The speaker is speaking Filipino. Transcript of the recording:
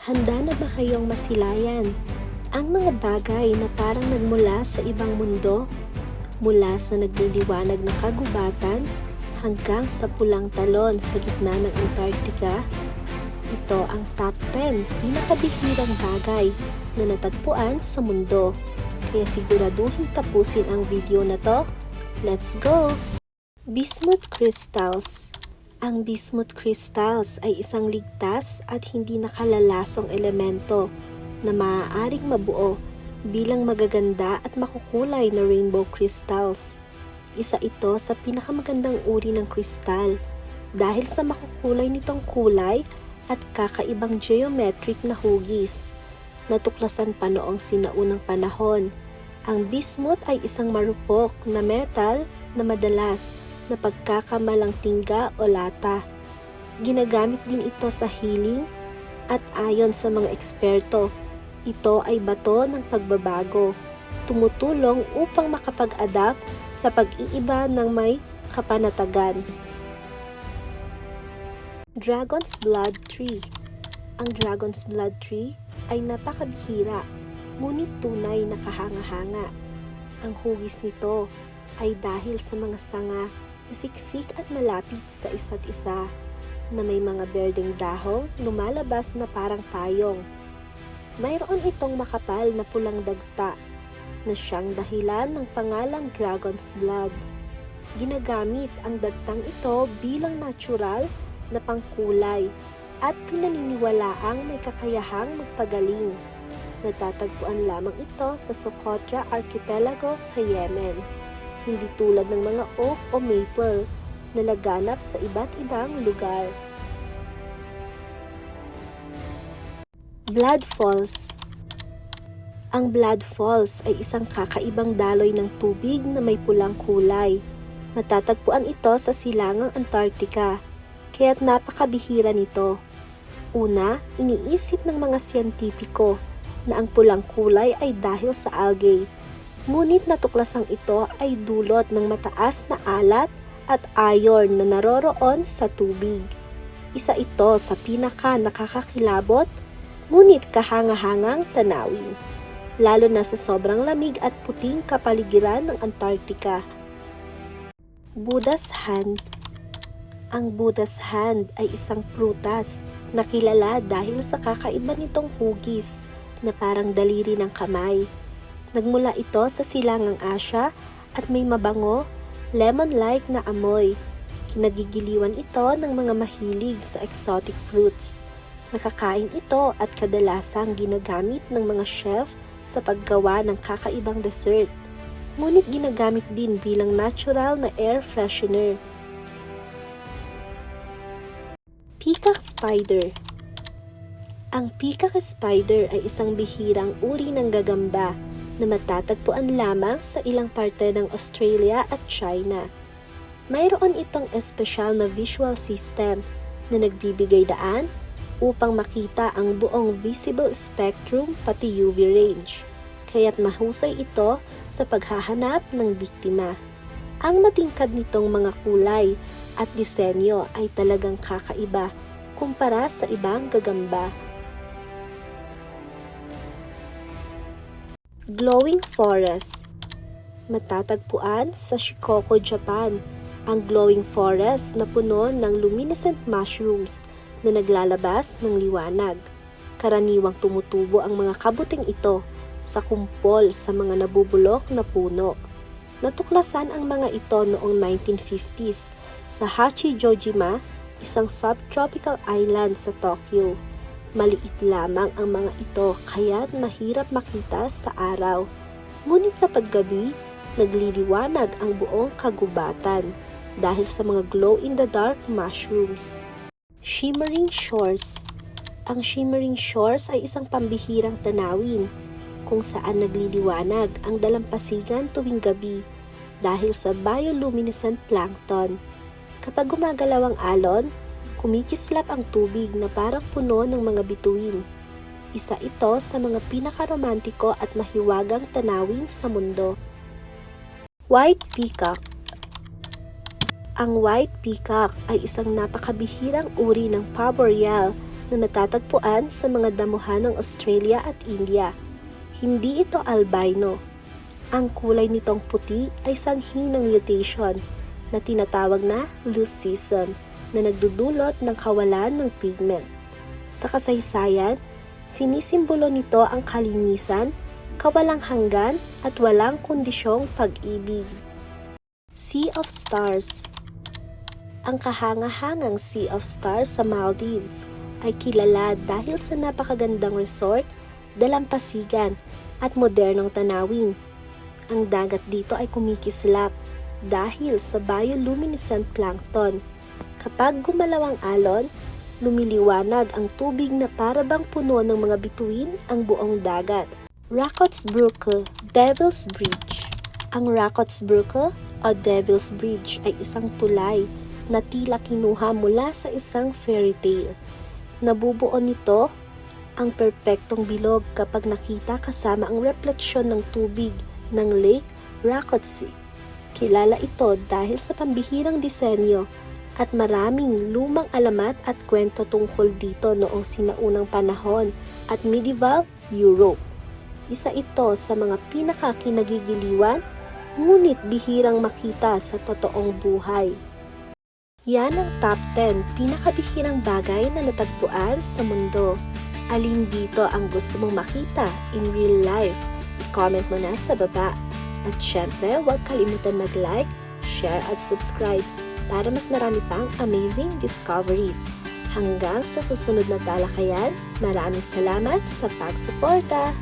Handa na ba kayong masilayan ang mga bagay na parang nagmula sa ibang mundo? Mula sa nagliliwanag na kagubatan hanggang sa pulang talon sa gitna ng Antarctica? Ito ang top 10 pinakabihirang bagay na natagpuan sa mundo. Kaya siguraduhin tapusin ang video na to. Let's go! Bismuth crystals. Ang bismuth crystals ay isang ligtas at hindi nakalalasong elemento na maaaring mabuo bilang magaganda at makukulay na rainbow crystals. Isa ito sa pinakamagandang uri ng kristal dahil sa makukulay nitong kulay at kakaibang geometric na hugis. Natuklasan pa noong sinaunang panahon, ang bismuth ay isang marupok na metal na madalas na pagkakamalang tingga o lata. Ginagamit din ito sa healing at ayon sa mga eksperto, ito ay bato ng pagbabago, tumutulong upang makapag-adapt sa pag-iiba ng may kapanatagan. Dragon's Blood Tree. Ang Dragon's Blood Tree ay napakabihira, ngunit tunay na kahanga-hanga. Ang hugis nito ay dahil sa mga sanga na siksik at malapit sa isa't isa, na may mga berdeng dahong lumalabas na parang payong. Mayroon itong makapal na pulang dagta na siyang dahilan ng pangalang Dragon's Blood. Ginagamit ang dagtang ito bilang natural na pangkulay at pinaniniwalaang may kakayahang magpagaling. Natatagpuan lamang ito sa Socotra Archipelago sa Yemen, hindi tulad ng mga oak o maple na laganap sa iba't ibang lugar. Blood Falls. Ang Blood Falls ay isang kakaibang daloy ng tubig na may pulang kulay. Matatagpuan ito sa silangang Antarctica, kaya't napakabihira nito. Una, iniisip ng mga siyentipiko na ang pulang kulay ay dahil sa algae. Ngunit natuklasang ito ay dulot ng mataas na alat at iron na naroroon sa tubig. Isa ito sa pinaka nakakakilabot ngunit kahanga-hangang tanawin, lalo na sa sobrang lamig at puting kapaligiran ng Antarctica. Buddha's Hand. Ang Buddha's Hand ay isang prutas na kilala dahil sa kakaiba nitong hugis na parang daliri ng kamay. Nagmula ito sa silangang Asya at may mabango, lemon-like na amoy. Kinagigiliwan ito ng mga mahilig sa exotic fruits. Nakakain ito at kadalasang ginagamit ng mga chef sa paggawa ng kakaibang dessert. Ngunit ginagamit din bilang natural na air freshener. Peacock Spider. Ang peacock spider ay isang bihirang uri ng gagamba na matatagpuan lamang sa ilang parte ng Australia at China. Mayroon itong espesyal na visual system na nagbibigay daan upang makita ang buong visible spectrum pati UV range, kaya't mahusay ito sa paghahanap ng biktima. Ang matingkad nitong mga kulay at disenyo ay talagang kakaiba kumpara sa ibang gagamba. Glowing Forest. Matatagpuan sa Shikoku, Japan, ang glowing forest na puno ng luminescent mushrooms na naglalabas ng liwanag. Karaniwang tumutubo ang mga kabuting ito sa kumpol sa mga nabubulok na puno. Natuklasan ang mga ito noong 1950s sa Hachijojima, isang subtropical island sa Tokyo. Maliit lamang ang mga ito kaya't mahirap makita sa araw. Ngunit kapag gabi, nagliliwanag ang buong kagubatan dahil sa mga glow-in-the-dark mushrooms. Shimmering Shores. Ang shimmering shores ay isang pambihirang tanawin kung saan nagliliwanag ang dalampasigan tuwing gabi dahil sa bioluminescent plankton. Kapag gumagalaw ang alon, kumikislap ang tubig na parang puno ng mga bituin. Isa ito sa mga pinakaromantiko at mahiwagang tanawin sa mundo. White Peacock. Ang white peacock ay isang napakabihirang uri ng paboreal na natatagpuan sa mga damuhan ng Australia at India. Hindi ito albino. Ang kulay nitong puti ay sanhi ng mutation na tinatawag na leucism na nagdudulot ng kawalan ng pigment. Sa kasaysayan, sinisimbolo nito ang kalinisan, kawalang hanggan at walang kondisyong pag-ibig. Sea of Stars. Ang kahanga-hangang Sea of Stars sa Maldives ay kilala dahil sa napakagandang resort, dalampasigan at modernong tanawin. Ang dagat dito ay kumikislap dahil sa bioluminescent plankton. Kapag gumalaw ang alon, lumiliwanag ang tubig na parabang puno ng mga bituin ang buong dagat. Rakottsbrücke, Devil's Bridge. Ang Rakottsbrücke o Devil's Bridge ay isang tulay na tila kinuha mula sa isang fairy tale. Nabubuo nito ang perpektong bilog kapag nakita kasama ang refleksyon ng tubig ng Lake Rakotsi. Kilala ito dahil sa pambihirang disenyo at maraming lumang alamat at kwento tungkol dito noong sinaunang panahon at medieval Europe. Isa ito sa mga pinakakinagigiliwan ngunit bihirang makita sa totoong buhay. Yan ang top 10 pinakabihirang bagay na natagpuan sa mundo. Alin dito ang gusto mong makita in real life? I-comment mo na sa baba. At syempre, huwag kalimutan mag-like, share at subscribe para mas marami pang amazing discoveries. Hanggang sa susunod na talakayan, maraming salamat sa pagsuporta!